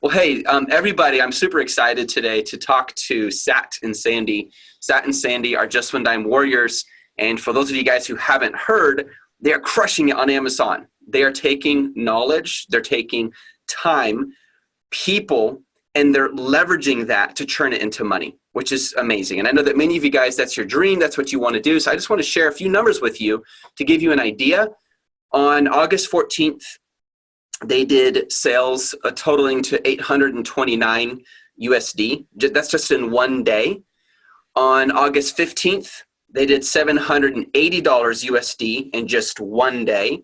Well, hey, everybody, I'm super excited today to talk to Sat and Sandy. Sat and Sandy are Just One Dime warriors. And for those of you guys who haven't heard, they are crushing it on Amazon. They are taking knowledge, they're taking time, people, and they're leveraging that to turn it into money, which is amazing. And I know that many of you guys, that's your dream, that's what you want to do. So I just want to share a few numbers with you to give you an idea. On August 14th, they did sales totaling to 829 USD. That's just in one day. On August 15th, they did $780 USD in just one day.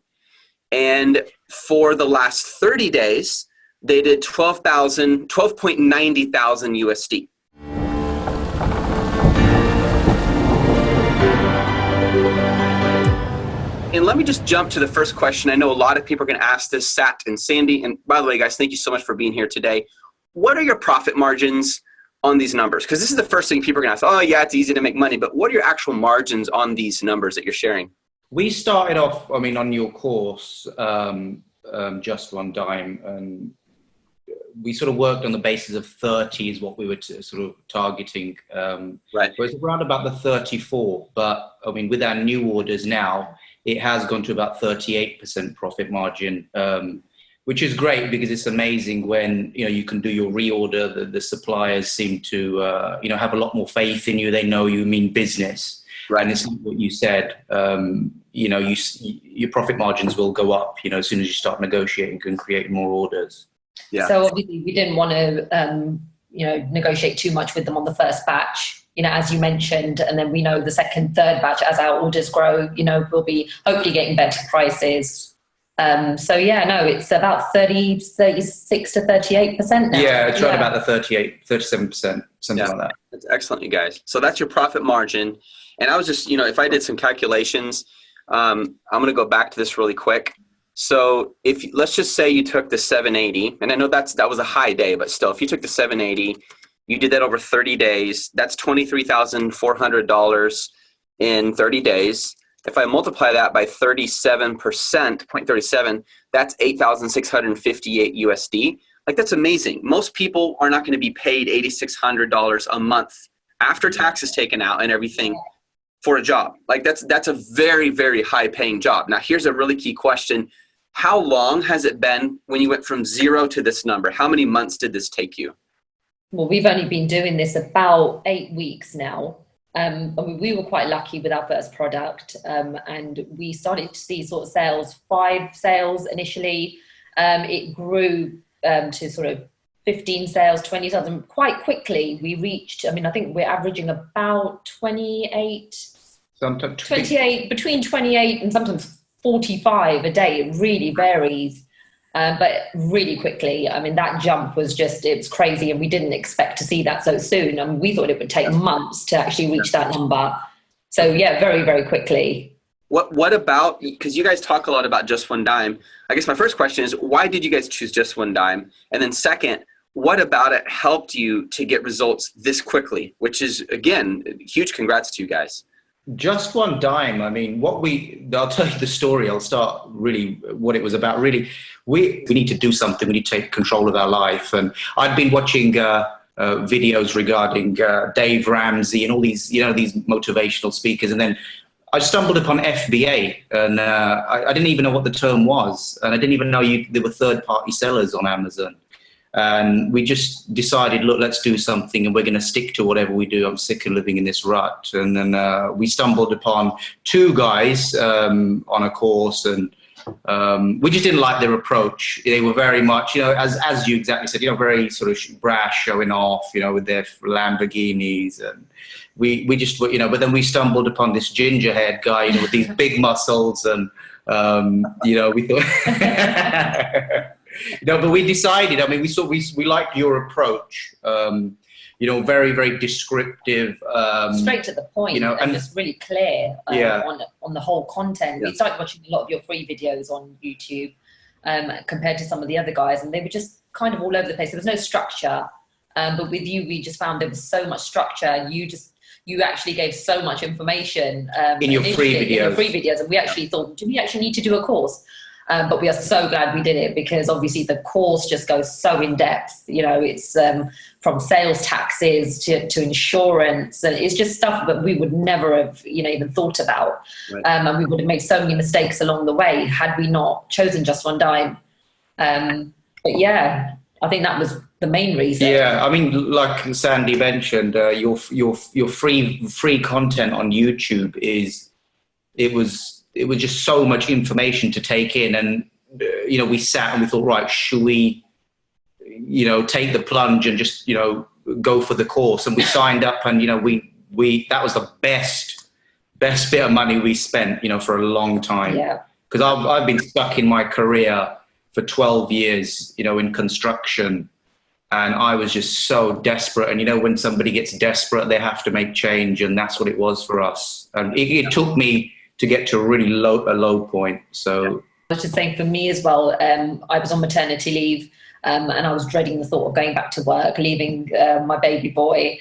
And for the last 30 days, they did 12.90 thousand USD. And let me just jump to the first question. I know a lot of people are going to ask this, Sat and Sandy. And by the way, guys, thank you so much for being here today. What are your profit margins on these numbers? Because this is the first thing people are going to ask. Oh, yeah, it's easy to make money. But what are your actual margins on these numbers that you're sharing? We started off, on your course, Just One Dime, and we sort of worked on the basis of 30 is what we were sort of targeting. Right. Whereas around about the 34. But, with our new orders now, it has gone to about 38% profit margin, which is great because it's amazing when, you can do your reorder. The suppliers seem to, have a lot more faith in you. They know you mean business. Right. And it's what you said, your profit margins will go up, as soon as you start negotiating and create more orders. Yeah. So obviously we didn't want to, negotiate too much with them on the first batch, as you mentioned, and then we know the second, third batch, as our orders grow, we'll be hopefully getting better prices. It's about 36 to 38% now. Yeah, it's right about the 37%, something like that. That's excellent, you guys. So that's your profit margin. And I was just, if I did some calculations, I'm going to go back to this really quick. So let's just say you took the 780, and I know that was a high day, but still, if you took the 780, you did that over 30 days, that's $23,400 in 30 days. If I multiply that by 37%, 0.37, that's 8,658 USD. Like, that's amazing. Most people are not going to be paid $8,600 a month after taxes taken out and everything for a job. Like, that's a very, very high paying job. Now, here's a really key question. How long has it been when you went from zero to this number? How many months did this take you? Well, we've only been doing this about 8 weeks now. We were quite lucky with our first product, and we started to see sort of 5 sales initially. It grew to sort of 15 sales, 20 sales, and quite quickly we reached, I think we're averaging about 28, between 28 and sometimes 45 a day. It really varies. But really quickly, that jump was it was crazy, and we didn't expect to see that so soon. We thought it would take months to actually reach that number. So yeah, very, very quickly. What about, because you guys talk a lot about Just One Dime, I guess my first question is, why did you guys choose Just One Dime? And then second, what about it helped you to get results this quickly, which is, again, huge congrats to you guys. Just One Dime. I'll tell you the story. I'll start really what it was about. Really, we need to do something. We need to take control of our life. And I'd been watching videos regarding Dave Ramsey and all these, these motivational speakers. And then I stumbled upon FBA, and I didn't even know what the term was. And I didn't even know there were third-party sellers on Amazon. And we just decided, look, let's do something, and we're going to stick to whatever we do. I'm sick of living in this rut. And then we stumbled upon 2 guys on a course, and we just didn't like their approach. They were very much, as you exactly said, very sort of brash, showing off, with their Lamborghinis. And we just, but then we stumbled upon this gingerhead guy, with these big muscles, and, we thought... but we decided, we liked your approach, very, very descriptive. Straight to the point, and just really clear on the whole content. Yeah. We started watching a lot of your free videos on YouTube compared to some of the other guys, and they were just kind of all over the place. There was no structure, but with you, we just found there was so much structure. You actually gave so much information in your free videos. And we actually thought, do we actually need to do a course? But we are so glad we did it, because obviously the course just goes so in depth. You know, it's from sales taxes to insurance, and it's just stuff that we would never have, you know, even thought about. Right. And we would have made so many mistakes along the way had we not chosen Just One Dime. But yeah, I think that was the main reason. Yeah, I mean, like Sandy mentioned, your free content on YouTube it was just so much information to take in, and you know, we sat and we thought, right, should we, you know, take the plunge and just, you know, go for the course? And we signed up, and you know, we that was the best bit of money we spent, you know, for a long time. Yeah. Because I've been stuck in my career for 12 years, you know, in construction. And I was just so desperate. And, you know, when somebody gets desperate, they have to make change. And that's what it was for us. And it took me to get to a really low point. So I was just saying, for me as well, I was on maternity leave, and I was dreading the thought of going back to work, leaving my baby boy.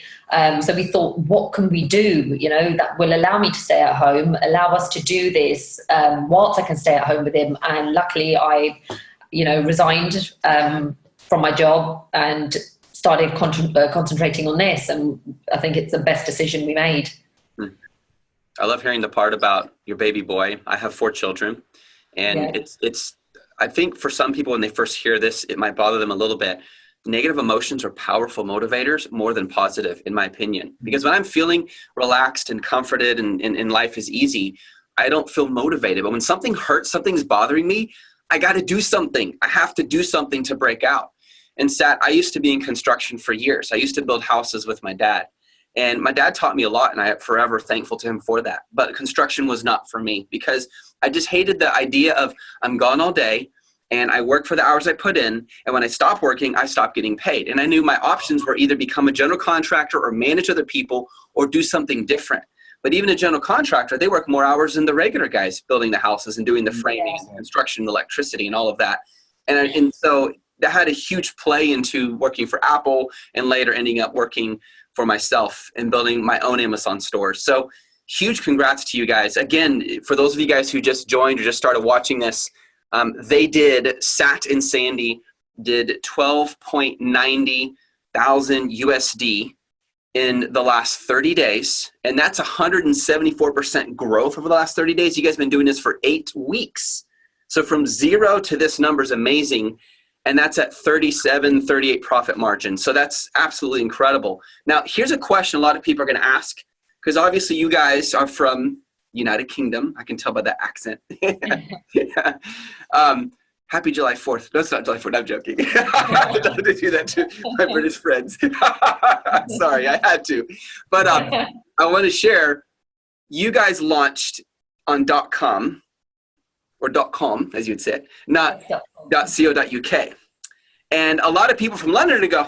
So we thought, what can we do, you know, that will allow me to stay at home, allow us to do this whilst I can stay at home with him. And luckily I, you know, resigned from my job and started concentrating on this. And I think it's the best decision we made. I love hearing the part about your baby boy. I have 4 children, and it's, I think for some people when they first hear this, it might bother them a little bit. Negative emotions are powerful motivators more than positive, in my opinion. Because when I'm feeling relaxed and comforted and life is easy, I don't feel motivated. But when something hurts, something's bothering me, I got to do something. I have to do something to break out. And I used to be in construction for years. I used to build houses with my dad. And my dad taught me a lot, and I am forever thankful to him for that. But construction was not for me, because I just hated the idea of I'm gone all day and I work for the hours I put in. And when I stop working, I stop getting paid. And I knew my options were either become a general contractor or manage other people or do something different. But even a general contractor, they work more hours than the regular guys building the houses and doing the framing, and construction, and electricity, and all of that. And so that had a huge play into working for Apple, and later ending up working for myself and building my own Amazon stores. So huge congrats to you guys. Again, for those of you guys who just joined or just started watching this, Sat and Sandy did 12.90 thousand USD in the last 30 days. And that's 174% growth over the last 30 days. You guys have been doing this for 8 weeks. So from 0 to this number is amazing. And that's at 37, 38 profit margin. So that's absolutely incredible. Now, here's a question a lot of people are going to ask, because obviously you guys are from United Kingdom. I can tell by that accent. Happy July 4th. No, it's not July 4th. I'm joking. I love to do that to my British friends. Sorry, I had to. But I want to share, you guys launched on .com, or .com, as you'd say, not .co.uk. And a lot of people from London would go,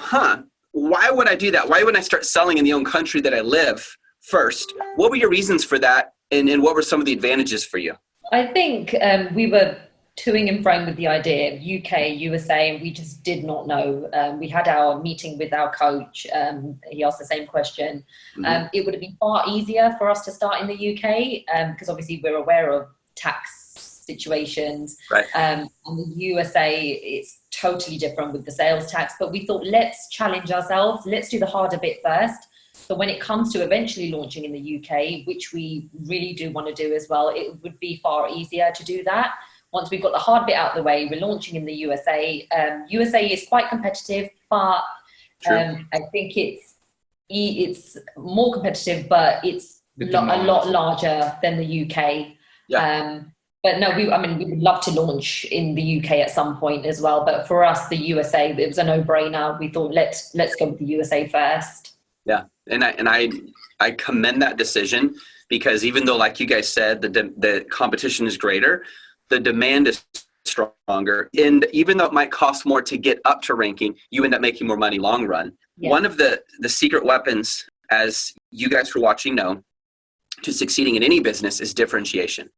why would I do that? Why wouldn't I start selling in the own country that I live first? What were your reasons for that? And what were some of the advantages for you? I think we were toing and froing with the idea of UK, USA, and we just did not know. We had our meeting with our coach. He asked the same question. It would have been far easier for us to start in the UK, because obviously we're aware of tax situations. Right. And the USA, it's totally different with the sales tax. But we thought, let's challenge ourselves. Let's do the harder bit first. So when it comes to eventually launching in the UK, which we really do want to do as well, it would be far easier to do that. Once we've got the hard bit out of the way, we're launching in the USA. USA is quite competitive, but I think it's more competitive, but it's a lot larger than the UK. Yeah. But no, we would love to launch in the UK at some point as well. But for us, the USA, it was a no-brainer. We thought, let's go with the USA first. Yeah, and I commend that decision, because even though, like you guys said, the competition is greater, the demand is stronger. And even though it might cost more to get up to ranking, you end up making more money long run. Yeah. One of the secret weapons, as you guys who are watching know, to succeeding in any business is differentiation.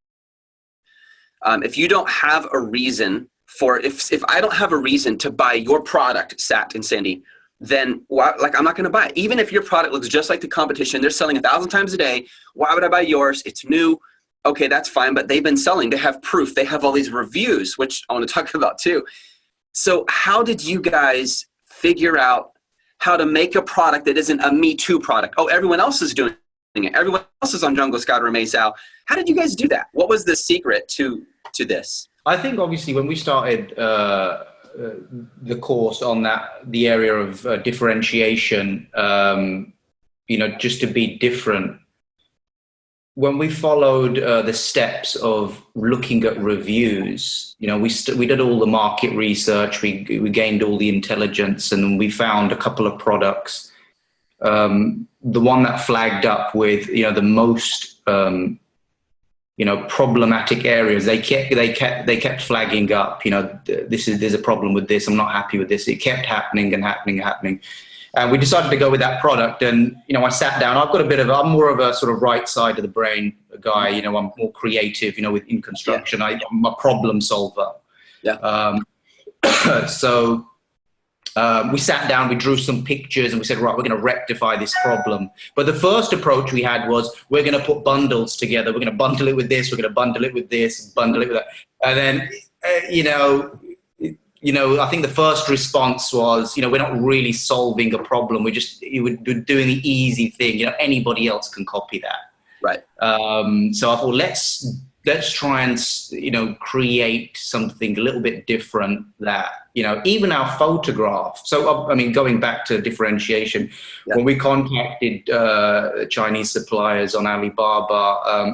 If you don't have a reason if I don't have a reason to buy your product, Sat and Sandy, then I'm not going to buy it. Even if your product looks just like the competition, they're selling 1,000 times a day, why would I buy yours? It's new. okay, that's fine, but they've been selling. They have proof. They have all these reviews, which I want to talk about too. So how did you guys figure out how to make a product that isn't a Me Too product? Oh, everyone else is doing it. Everyone else is on Jungle Scout or Maisal. How did you guys do that? What was the secret to this? I think obviously when we started the course on the area of differentiation, just to be different, when we followed the steps of looking at reviews, we did all the market research, we gained all the intelligence, and we found a couple of products. The one that flagged up with the most problematic areas, they kept flagging up. There's a problem with this. I'm not happy with this. It kept happening and happening and happening. And we decided to go with that product. And, I sat down. I'm more of a sort of right side of the brain guy. I'm more creative, in construction. Yeah. I'm a problem solver. Yeah. So we sat down, we drew some pictures, and we said, right, we're going to rectify this problem. But the first approach we had was, we're going to put bundles together. We're going to bundle it with this. We're going to bundle it with this, bundle it with that. And then, I think the first response was, we're not really solving a problem. We're doing the easy thing. Anybody else can copy that. Right. So I thought, let's try and, create something a little bit different that, even our photograph. So, going back to differentiation, when we contacted Chinese suppliers on Alibaba, I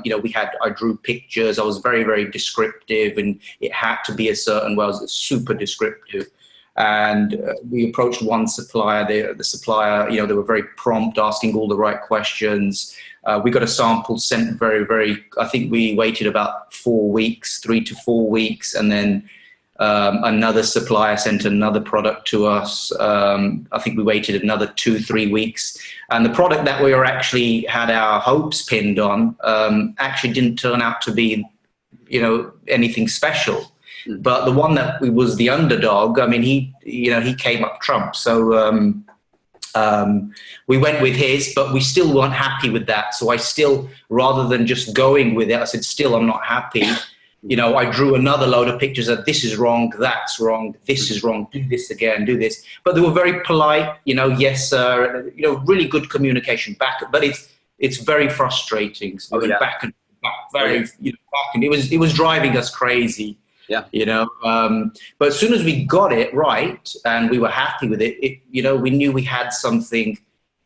drew pictures. I was very, very descriptive, and it had to be a certain way. I was super descriptive. And we approached one supplier. The supplier, they were very prompt, asking all the right questions. We got a sample sent very, very, I think we waited about 4 weeks, 3 to 4 weeks. And then another supplier sent another product to us. I think we waited another 2-3 weeks. And the product that we actually had our hopes pinned on actually didn't turn out to be, anything special. But the one that was the underdog, he came up trump. So we went with his, but we still weren't happy with that. So I still, rather than just going with it, I said, still, I'm not happy. I drew another load of pictures of this is wrong, that's wrong, this is wrong, do this again, do this. But they were very polite, yes, sir, really good communication back. But it's very frustrating. So we went back and back, back, and it was driving us crazy. Yeah. But as soon as we got it right and we were happy with it, we knew we had something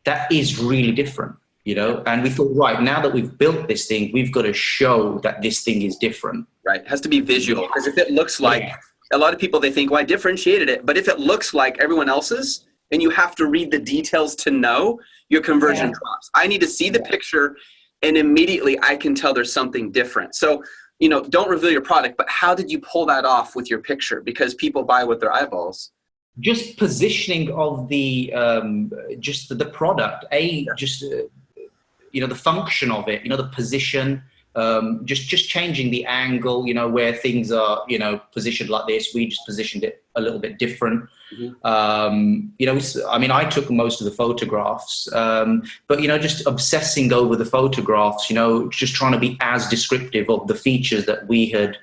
that is really different, and we thought, right, now that we've built this thing, we've got to show that this thing is different. Right. It has to be visual, because if it looks like, a lot of people, they think, well, I differentiated it. But if it looks like everyone else's and you have to read the details to know, your conversion drops. I need to see the picture and immediately I can tell there's something different. So, don't reveal your product, but how did you pull that off with your picture? Because people buy with their eyeballs. Just positioning of the product, the function of it, the position, just changing the angle, where things are, positioned like this. We just positioned it a little bit different. I took most of the photographs, but, just obsessing over the photographs, just trying to be as descriptive of the features that we had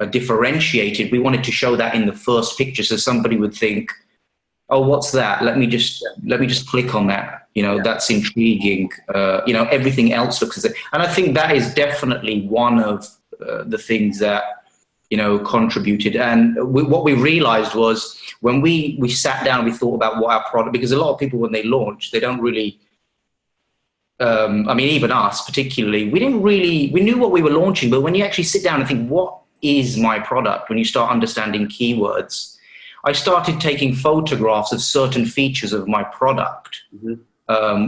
differentiated. We wanted to show that in the first picture, so somebody would think, oh, what's that? Let me just click on that. That's intriguing. Everything else looks the same. And I think that is definitely one of the things that, contributed. And what we realized was when we sat down, we thought about what our product, because a lot of people, when they launch, they don't really, even us particularly, we knew what we were launching, but when you actually sit down and think, what is my product? When you start understanding keywords, I started taking photographs of certain features of my product,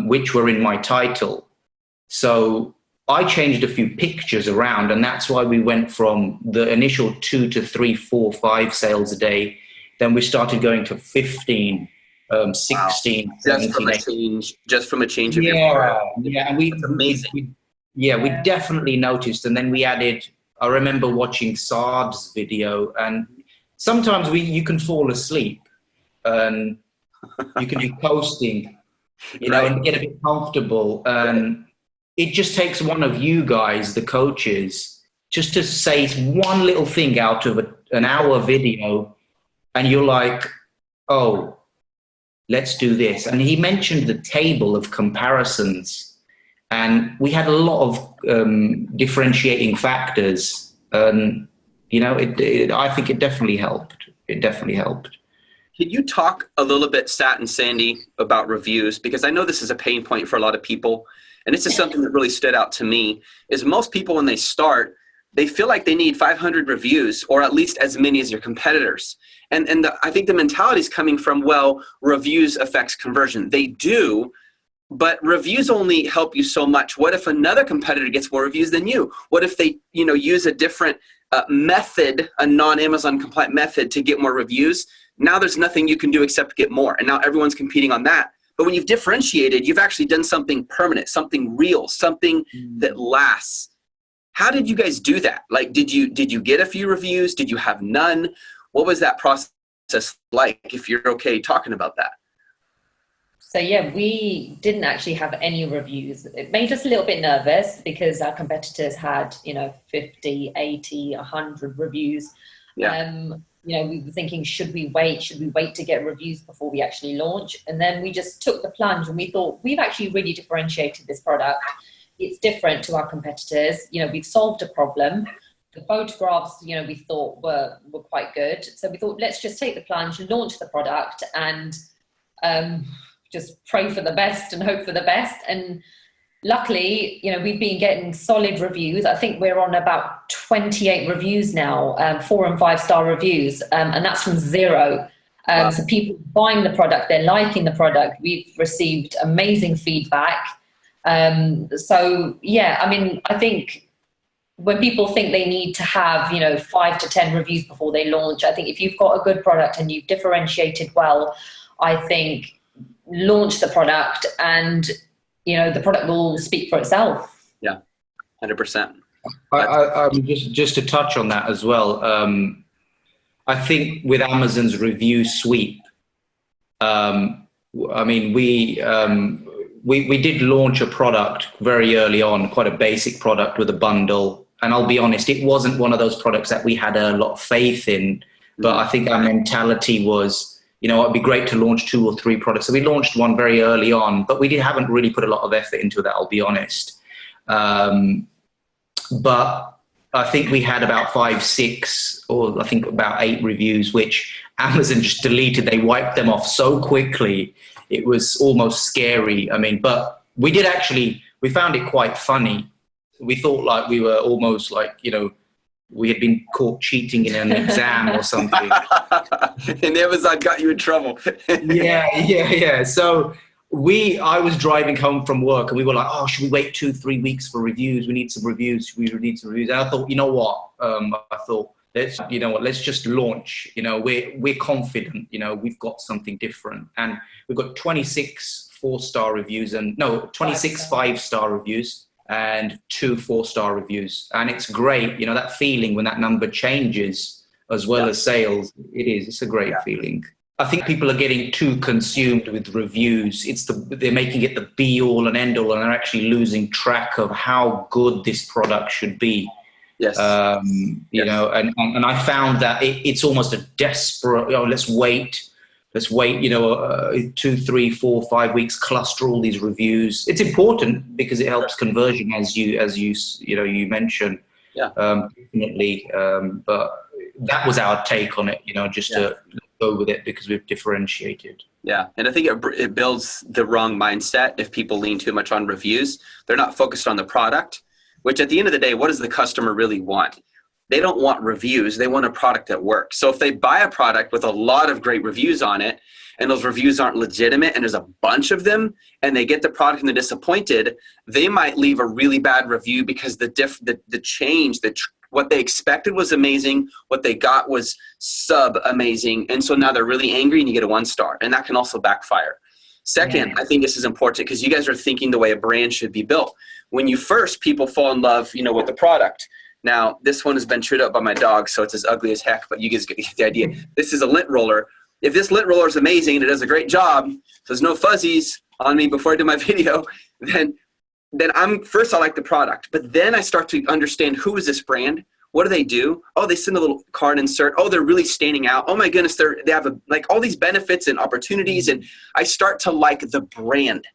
which were in my title. So I changed a few pictures around, and that's why we went from the initial 2 to 3, 4, 5 sales a day. Then we started going to 15, 16, 17, just from a change of your product. Yeah, and That's amazing. We definitely noticed. And then we added, I remember watching Saad's video, and sometimes you can fall asleep and you can be posting, and get a bit comfortable. And it just takes one of you guys, the coaches, just to say one little thing out of an hour video, and you're like, oh, let's do this. And he mentioned the table of comparisons, and we had a lot of differentiating factors. And, you know, I think it definitely helped. It definitely helped. Can you talk a little bit, Sat and Sandy, about reviews? Because I know this is a pain point for a lot of people. And this is something that really stood out to me, is most people, when they start, they feel like they need 500 reviews, or at least as many as your competitors. And I think the mentality is coming from, well, reviews affects conversion. They do, but reviews only help you so much. What if another competitor gets more reviews than you? What if they, you know, use a different method, a non-Amazon compliant method to get more reviews? Now there's nothing you can do except get more. And now everyone's competing on that. But when you've differentiated, you've actually done something permanent, something real, something that lasts. How did you guys do that? Like, did you get a few reviews? Did you have none? What was that process like, if you're okay talking about that? So yeah, we didn't actually have any reviews. It made us a little bit nervous because our competitors had, you know, 50, 80, 100 reviews. Yeah. You know, we were thinking, should we wait? Should we wait to get reviews before we actually launch? And then we just took the plunge, and we thought, we've actually really differentiated this product. It's different to our competitors. You know, we've solved a problem. The photographs, you know, we thought were quite good. So we thought, let's just take the plunge, launch the product, and just pray for the best and hope for the best. And luckily, you know, we've been getting solid reviews. I think we're on about 28 reviews now, 4 and 5 star reviews, and that's from 0. Wow. So people buying the product, they're liking the product. We've received amazing feedback. So yeah, I mean, I think when people think they need to have, you know, 5 to 10 reviews before they launch, I think if you've got a good product and you've differentiated well, I think launch the product, and you know, the product will speak for itself. Yeah, 100%. Just to touch on that as well. I think with Amazon's review sweep, I mean, we did launch a product very early on, quite a basic product with a bundle. And I'll be honest, it wasn't one of those products that we had a lot of faith in, but I think our mentality was, you know, it'd be great to launch 2 or 3 products. So we launched one very early on, but we haven't really put a lot of effort into that, I'll be honest. But I think we had about 5, 6, or I think about 8 reviews, which Amazon just deleted. They wiped them off so quickly. It was almost scary. I mean, but we found it quite funny. We thought like we were almost like, you know, we had been caught cheating in an exam or something. And Amazon got you in trouble. Yeah. So I was driving home from work, and we were like, oh, should we wait 2-3 weeks for reviews? We need some reviews. And I thought, you know what? Let's just launch. You know, we're confident. You know, we've got something different, and we've got 26 4-star reviews, 26 5-star reviews, and 2 4-star reviews. And it's great, you know, that feeling when that number changes as well as sales. It's a great feeling. I think people are getting too consumed with reviews. They're making it the be all and end all, and they're actually losing track of how good this product should be. Yes. You know, and I found that it's almost a desperate, you know, let's wait, you know, 2, 3, 4, 5 weeks, cluster all these reviews. It's important because it helps conversion, as you mentioned. Yeah. Definitely. But that was our take on it, you know, just to go with it because we've differentiated. Yeah. And I think it builds the wrong mindset if people lean too much on reviews. They're not focused on the product, which at the end of the day, what does the customer really want? They don't want reviews. They want a product that works. So if they buy a product with a lot of great reviews on it, and those reviews aren't legitimate, and there's a bunch of them, and they get the product and they're disappointed, they might leave a really bad review because what they expected was amazing, what they got was sub-amazing, and so now they're really angry and you get a 1-star, and that can also backfire. Second, I think this is important because you guys are thinking the way a brand should be built. When people fall in love, you know, with the product. Now, this one has been chewed up by my dog, so it's as ugly as heck, but you guys get the idea. This is a lint roller. If this lint roller is amazing and it does a great job, so there's no fuzzies on me before I do my video, then then I like the product, but then I start to understand, who is this brand? What do they do? Oh, they send a little card insert. Oh, they're really standing out. Oh my goodness, they have like all these benefits and opportunities, and I start to like the brand.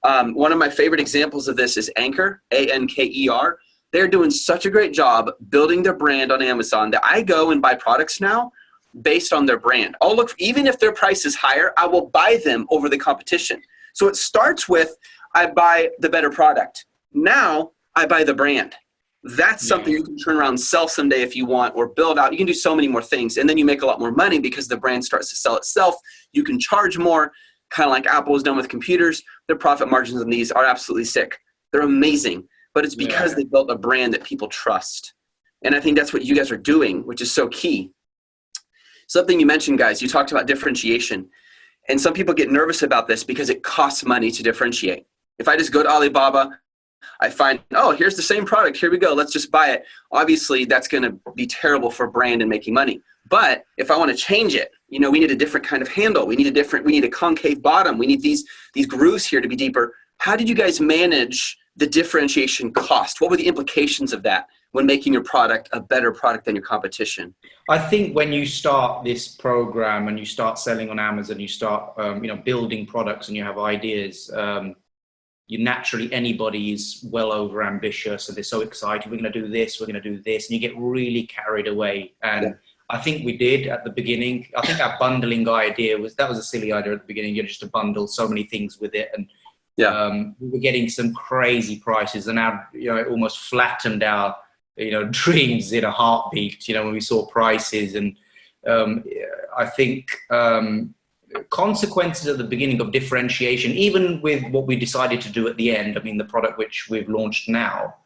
One of my favorite examples of this is Anchor, Anker. They're doing such a great job building their brand on Amazon that I go and buy products now based on their brand. I'll look, even if their price is higher, I will buy them over the competition. So it starts with, I buy the better product. Now I buy the brand. That's something you can turn around and sell someday if you want, or build out. You can do so many more things, and then you make a lot more money because the brand starts to sell itself. You can charge more, kind of like Apple has done with computers. Their profit margins on these are absolutely sick. They're amazing, but it's because they built a brand that people trust. And I think that's what you guys are doing, which is so key. Something you mentioned, guys, you talked about differentiation. And some people get nervous about this because it costs money to differentiate. If I just go to Alibaba, I find, oh, here's the same product. Here we go. Let's just buy it. Obviously, that's going to be terrible for brand and making money. But if I want to change it, we need a different kind of handle. We need a concave bottom. We need these grooves here to be deeper. How did you guys manage the differentiation cost? What were the implications of that when making your product a better product than your competition? I think when you start this program and you start selling on Amazon, you start building products and you have ideas, anybody is well over ambitious, and they're so excited. We're going to do this, and you get really carried away. And I think we did at the beginning. I think our bundling idea was a silly idea at the beginning, just to bundle so many things with it. And we were getting some crazy prices, and now it almost flattened our dreams in a heartbeat. When we saw prices, and I think consequences at the beginning of differentiation, even with what we decided to do at the end. I mean, the product which we've launched now,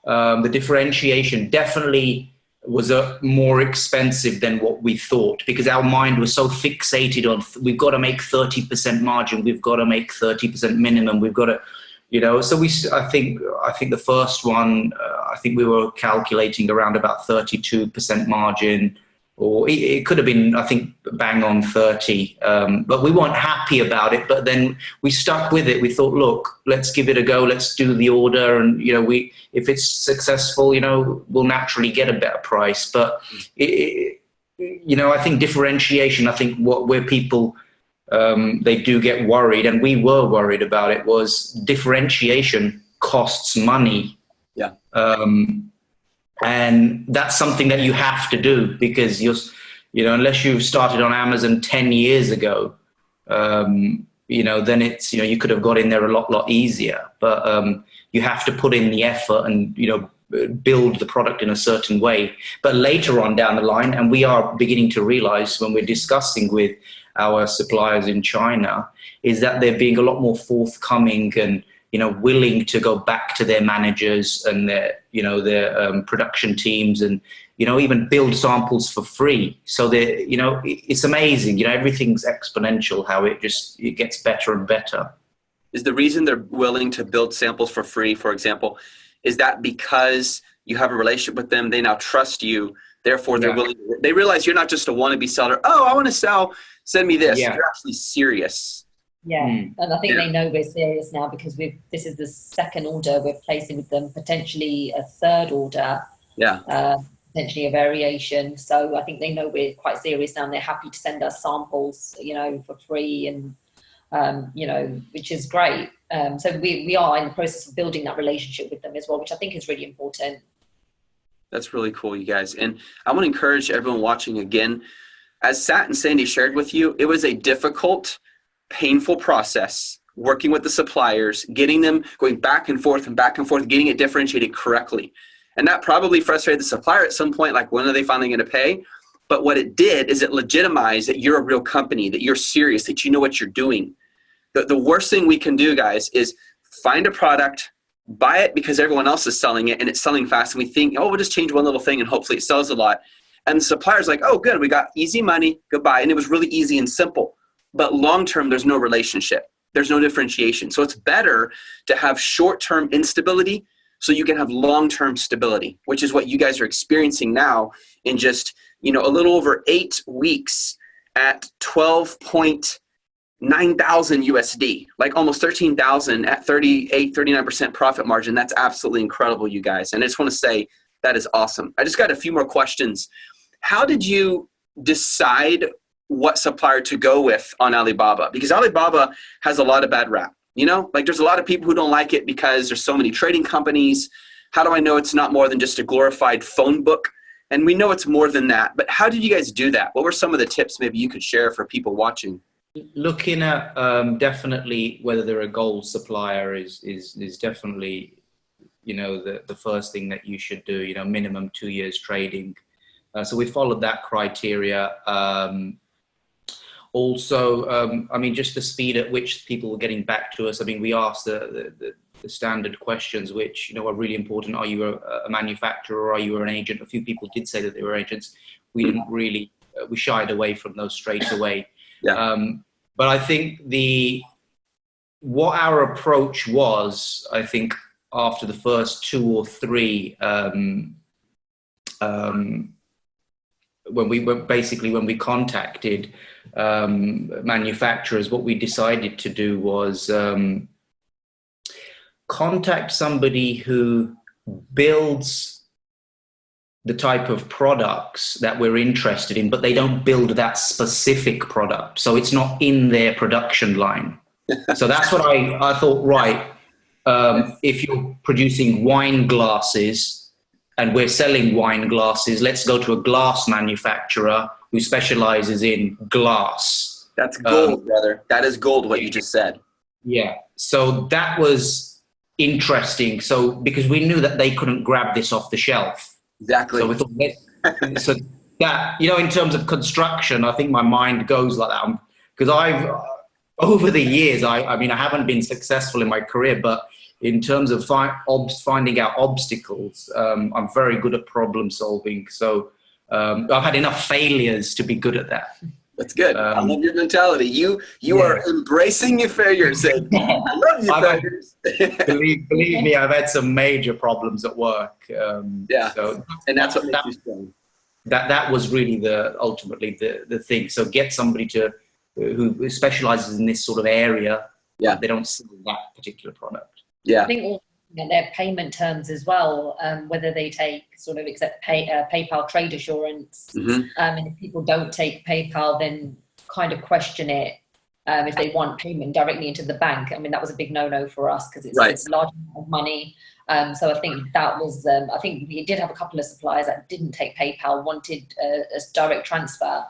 the differentiation definitely was more expensive than what we thought, because our mind was so fixated on, we've got to make 30% margin, we've got to make 30% minimum, we've got to, so I think the first one, I think we were calculating around about 32% margin, or it could have been, I think, bang on 30, but we weren't happy about it. But then we stuck with it. We thought, look, let's give it a go. Let's do the order, and if it's successful, we'll naturally get a better price. But I think differentiation. I think where people they do get worried, and we were worried about it, was differentiation costs money. Yeah. And that's something that you have to do, because unless you've started on Amazon 10 years ago, then it's, you could have got in there a lot easier. But you have to put in the effort and, build the product in a certain way. But later on down the line, and we are beginning to realize when we're discussing with our suppliers in China, is that they're being a lot more forthcoming and, willing to go back to their managers and their production teams, and, even build samples for free. So it's amazing, everything's exponential, how it gets better and better. Is the reason they're willing to build samples for free, for example, is that because you have a relationship with them, they now trust you, therefore they're willing, they realize you're not just a wannabe seller. Oh, I want to sell, send me this. You're actually serious. Yeah, and I think they know we're serious now, because this is the second order we're placing with them, potentially a third order, potentially a variation. So I think they know we're quite serious now, and they're happy to send us samples, for free, and which is great. So we are in the process of building that relationship with them as well, which I think is really important. That's really cool, you guys. And I want to encourage everyone watching again, as Sat and Sandy shared with you, it was a difficult, painful process working with the suppliers, getting them going back and forth, getting it differentiated correctly. And that probably frustrated the supplier at some point, like, when are they finally going to pay? But what it did is it legitimized that you're a real company, that you're serious, that you know what you're doing. The worst thing we can do, guys, is find a product, buy it because everyone else is selling it and it's selling fast, and we think, oh, we'll just change one little thing and hopefully it sells a lot. And the supplier's like, oh, good, we got easy money, goodbye. And it was really easy and simple. But long-term, there's no relationship. There's no differentiation. So it's better to have short-term instability so you can have long-term stability, which is what you guys are experiencing now in just, a little over 8 weeks at 12.8 9,000 USD, like almost 13,000 at 38, 39% profit margin. That's absolutely incredible, you guys. And I just want to say that is awesome. I just got a few more questions. How did you decide what supplier to go with on Alibaba? Because Alibaba has a lot of bad rap. You know, like there's a lot of people who don't like it because there's so many trading companies. How do I know it's not more than just a glorified phone book? And we know it's more than that. But how did you guys do that? What were some of the tips maybe you could share for people watching? Looking at definitely whether they're a gold supplier is definitely, you know, the first thing that you should do, you know, minimum 2 years trading. So we followed that criteria. Also, I mean, just the speed at which people were getting back to us. I mean, we asked the standard questions, which, you know, are really important. Are you a manufacturer or are you an agent? A few people did say that they were agents. We didn't really, we shied away from those straight away. Yeah. But I think what our approach was, I think after the first 2 or 3, when we contacted manufacturers, what we decided to do was contact somebody who builds the type of products that we're interested in, but they don't build that specific product. So it's not in their production line. So that's what I thought, right. If you're producing wine glasses and we're selling wine glasses, let's go to a glass manufacturer who specializes in glass. That's gold, brother. That is gold, what you just said. Yeah. So that was interesting. So because we knew that they couldn't grab this off the shelf. Exactly. So we thought, so that, you know, in terms of construction, I think my mind goes like that. Because over the years, I mean, I haven't been successful in my career, but in terms of finding out obstacles, I'm very good at problem solving. So I've had enough failures to be good at that. That's good. I love your mentality. You are embracing your failures. And I love your failures. believe me, I've had some major problems at work. So and that's what makes you strong. That was really ultimately the thing. So get somebody who specializes in this sort of area. Yeah. They don't sell that particular product. Yeah. I think also their payment terms as well, whether they accept PayPal trade assurance. Mm-hmm. And if people don't take PayPal, then kind of question it. If they want payment directly into the bank, I mean, that was a big no-no for us because it's a large amount of money. So I think that was, I think we did have a couple of suppliers that didn't take PayPal, wanted a direct transfer.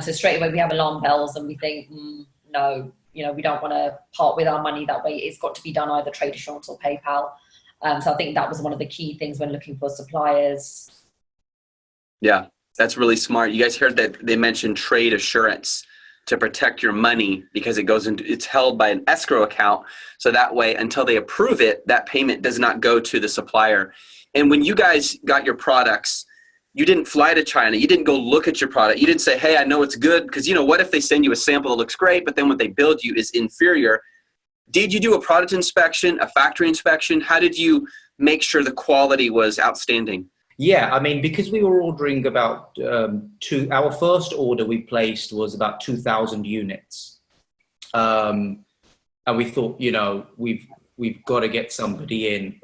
So straight away we have alarm bells and we think, no, you know, we don't want to part with our money that way. It's got to be done either trade assurance or PayPal. So I think that was one of the key things when looking for suppliers. Yeah, that's really smart. You guys heard that they mentioned trade assurance to protect your money because it's held by an escrow account. So that way, until they approve it, that payment does not go to the supplier. And when you guys got your products, you didn't fly to China. You didn't go look at your product. You didn't say, hey, I know it's good. Because, you know, what if they send you a sample that looks great, but then what they build you is inferior? Did you do a product inspection, a factory inspection? How did you make sure the quality was outstanding? Yeah, I mean, because we were ordering about our first order we placed was about 2,000 units. And we thought, you know, we've got to get somebody in.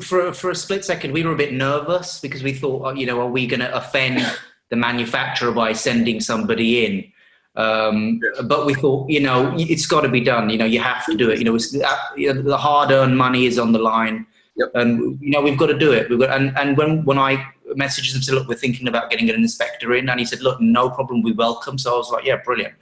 For a split second, we were a bit nervous because we thought, you know, are we going to offend the manufacturer by sending somebody in? But we thought, you know, it's got to be done. You know, you have to do it. You know, the hard-earned money is on the line. Yep. And, you know, we've got to do it. And when I messaged him, said, look, we're thinking about getting an inspector in. And he said, look, no problem, we welcome. So I was like, yeah, brilliant.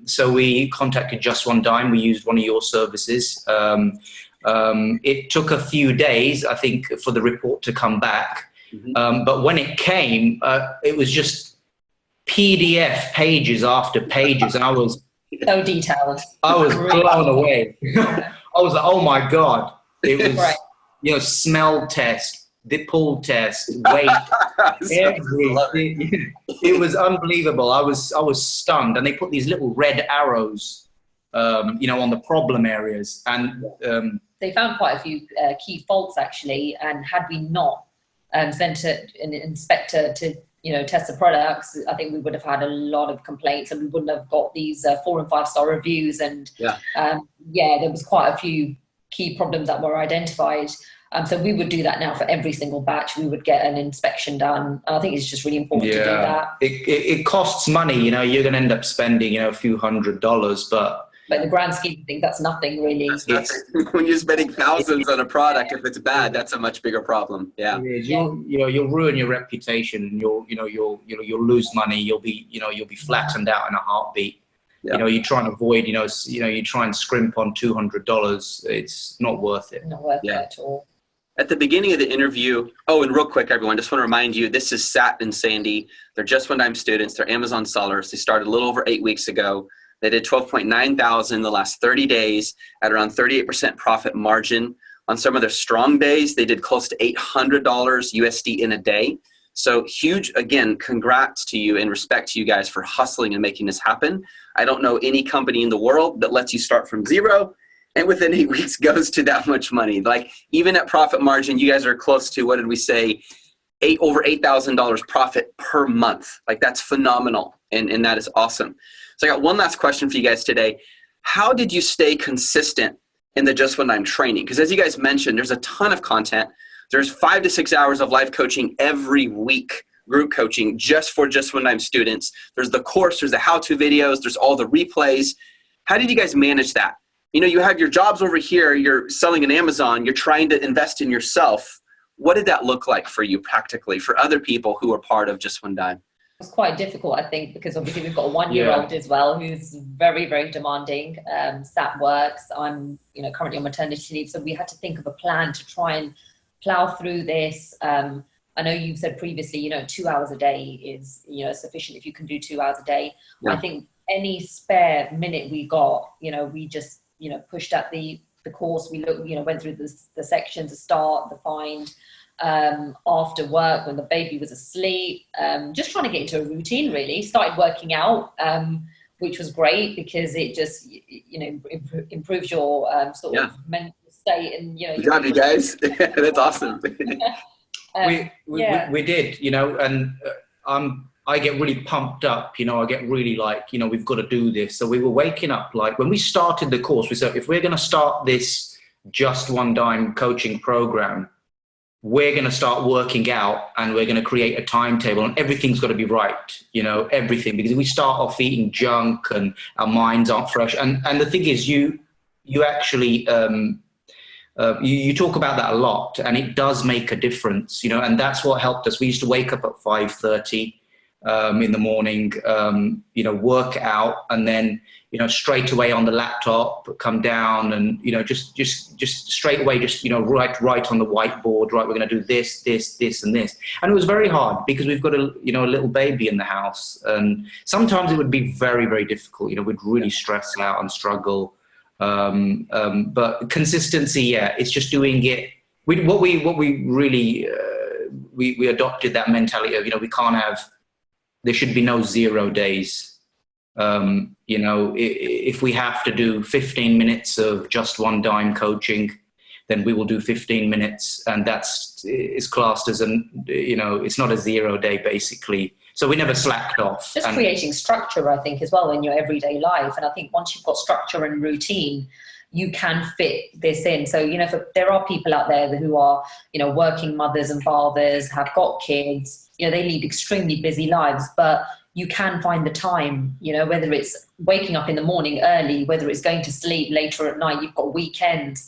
So we contacted Just One Dime. We used one of your services. It took a few days, I think, for the report to come back. Mm-hmm. But when it came, it was just PDF pages after pages. And I was so detailed. I was blown away. I was like, oh my God. It was, you know, smell test, the pull test, weight, everything. It was unbelievable. I was stunned. And they put these little red arrows, you know, on the problem areas. And they found quite a few key faults actually. And had we not sent an inspector to test the products, I think we would have had a lot of complaints, and we wouldn't have got these 4 and 5 star reviews. And there was quite a few key problems that were identified. So we would do that now for every single batch. We would get an inspection done. I think it's just really important to do that. It costs money, you're going to end up spending, a few $100s, but in the grand scheme of things, that's nothing really. That's nothing. When you're spending thousands on a product, if it's bad, that's a much bigger problem. Yeah. You'll ruin your reputation. You'll lose money. You'll be flattened out in a heartbeat. Yeah. You try and avoid, you try and scrimp on $200. It's not worth it. Not worth it at all. At the beginning of the interview, and real quick, everyone, just want to remind you, this is Sat and Sandy. They're Just One Dime students. They're Amazon sellers. They started a little over 8 weeks ago. They did 12.9 thousand in the last 30 days at around 38% profit margin. On some of their strong days, they did close to $800 USD in a day. So huge, again, congrats to you and respect to you guys for hustling and making this happen. I don't know any company in the world that lets you start from zero and within 8 weeks goes to that much money. Like even at profit margin, you guys are close to, what did we say? Over $8,000 profit per month. Like that's phenomenal. And that is awesome. So I got one last question for you guys today. How did you stay consistent in the Just One Dime training? Because as you guys mentioned, there's a ton of content. There's 5 to 6 hours of live coaching every week, group coaching just for Just One Dime students. There's the course, there's the how-to videos, there's all the replays. How did you guys manage that? You have your jobs over here, you're selling on Amazon, you're trying to invest in yourself. What did that look like for you practically, for other people who are part of Just One Dime? It's quite difficult, I think, because obviously we've got a 1-year-old as well who's very, very demanding. Sat works. I'm, currently on maternity leave, so we had to think of a plan to try and plow through this. I know you've said previously, 2 hours a day is, sufficient if you can do 2 hours a day. Yeah. I think any spare minute we got, we just, pushed at the course. We looked, went through the sections, the start, the find. After work when the baby was asleep, just trying to get into a routine really. Started working out, which was great because it just improves your sort of mental state and Good job, you guys. That's awesome. We did, and I get really pumped up, I get really we've got to do this. So we were waking up, when we started the course, we said, if we're going to start this Just One Dime coaching program, we're going to start working out and we're going to create a timetable and everything's got to be right, everything, because we start off eating junk and our minds aren't fresh. And the thing is, you actually, you talk about that a lot and it does make a difference, and that's what helped us. We used to wake up at 5:30 in the morning, work out and then, straight away on the laptop, come down and, just straight away, write on the whiteboard, right, we're going to do this, and this. And it was very hard because we've got a little baby in the house. And sometimes it would be very, very difficult. We'd really stress out and struggle. But consistency, it's just doing it. What we really, we adopted that mentality of, there should be no 0 days. If we have to do 15 minutes of Just One Dime coaching, then we will do 15 minutes. And is classed as it's not a 0 day basically. So we never slacked off. Just creating structure, I think, as well in your everyday life. And I think once you've got structure and routine, you can fit this in. So, there are people out there who are, working mothers and fathers, have got kids, they lead extremely busy lives, but you can find the time, whether it's waking up in the morning early, whether it's going to sleep later at night, you've got weekends.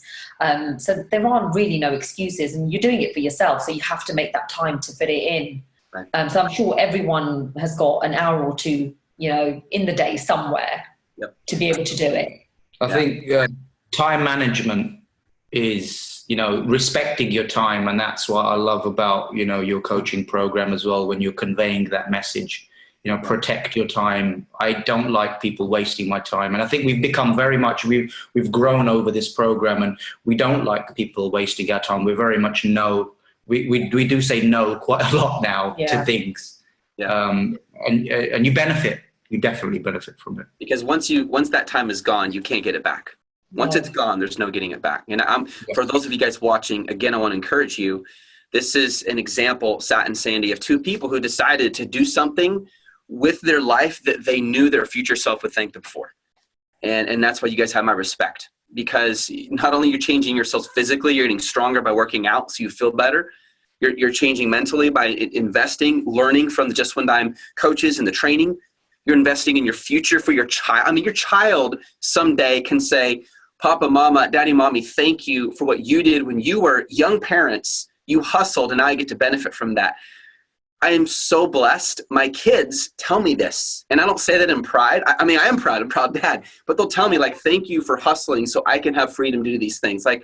So there aren't really no excuses and you're doing it for yourself. So you have to make that time to fit it in. Right. So I'm sure everyone has got an hour or two, in the day somewhere to be able to do it. I think time management is, respecting your time. And that's what I love about, your coaching program as well, when you're conveying that message, protect your time. I don't like people wasting my time. And I think we've become very much, we've grown over this program and we don't like people wasting our time. We very much know, we do say no quite a lot now to things. Yeah. And you benefit, you definitely benefit from it. Because once that time is gone, you can't get it back. Once it's gone, there's no getting it back. For those of you guys watching, again, I want to encourage you, This is an example, Sat and Sandy, of two people who decided to do something with their life that they knew their future self would thank them for. And that's why you guys have my respect, because not only you're changing yourselves physically, you're getting stronger by working out so you feel better. You're changing mentally by investing, learning from the Just One Dime coaches and the training. You're investing in your future for your child. I mean, your child someday can say, Papa, Mama, Daddy, Mommy, thank you for what you did when you were young parents. You hustled, and now I get to benefit from that. I am so blessed. My kids tell me this, and I don't say that in pride. I mean, I am proud. I'm a proud dad, but they'll tell me, like, thank you for hustling so I can have freedom to do these things. Like,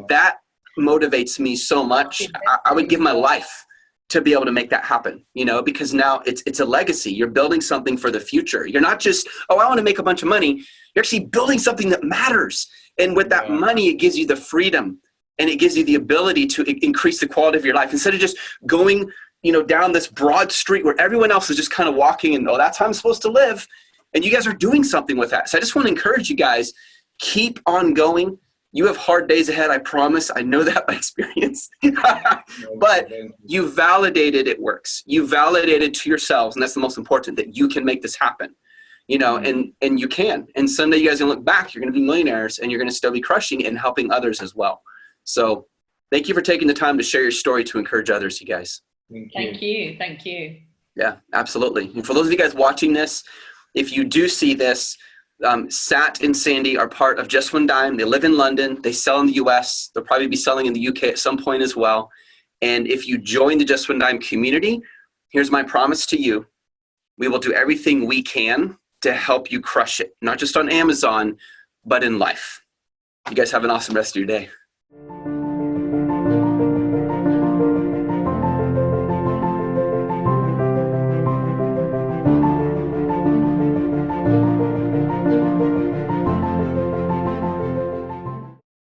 that motivates me so much. I would give my life to be able to make that happen, you know, because now it's a legacy. You're building something for the future. You're not just, oh, I want to make a bunch of money. You're actually building something that matters. And with that money, it gives you the freedom, and it gives you the ability to increase the quality of your life. Instead of just going, you know, down this broad street where everyone else is just kind of walking and, oh, that's how I'm supposed to live. And you guys are doing something with that. So I just want to encourage you guys, keep on going. You have hard days ahead, I promise. I know that by experience. But you validated it works. You validated to yourselves, and that's the most important, that you can make this happen. You know, and you can. And someday you guys are going to look back, you're going to be millionaires, and you're going to still be crushing and helping others as well. So thank you for taking the time to share your story to encourage others, you guys. Thank you. Thank you. Yeah, absolutely. And for those of you guys watching this, if you do see this, Sat and Sandy are part of Just One Dime. They live in London. They sell in the US. They'll probably be selling in the UK at some point as well. And if you join the Just One Dime community, here's my promise to you. We will do everything we can to help you crush it, not just on Amazon, but in life. You guys have an awesome rest of your day.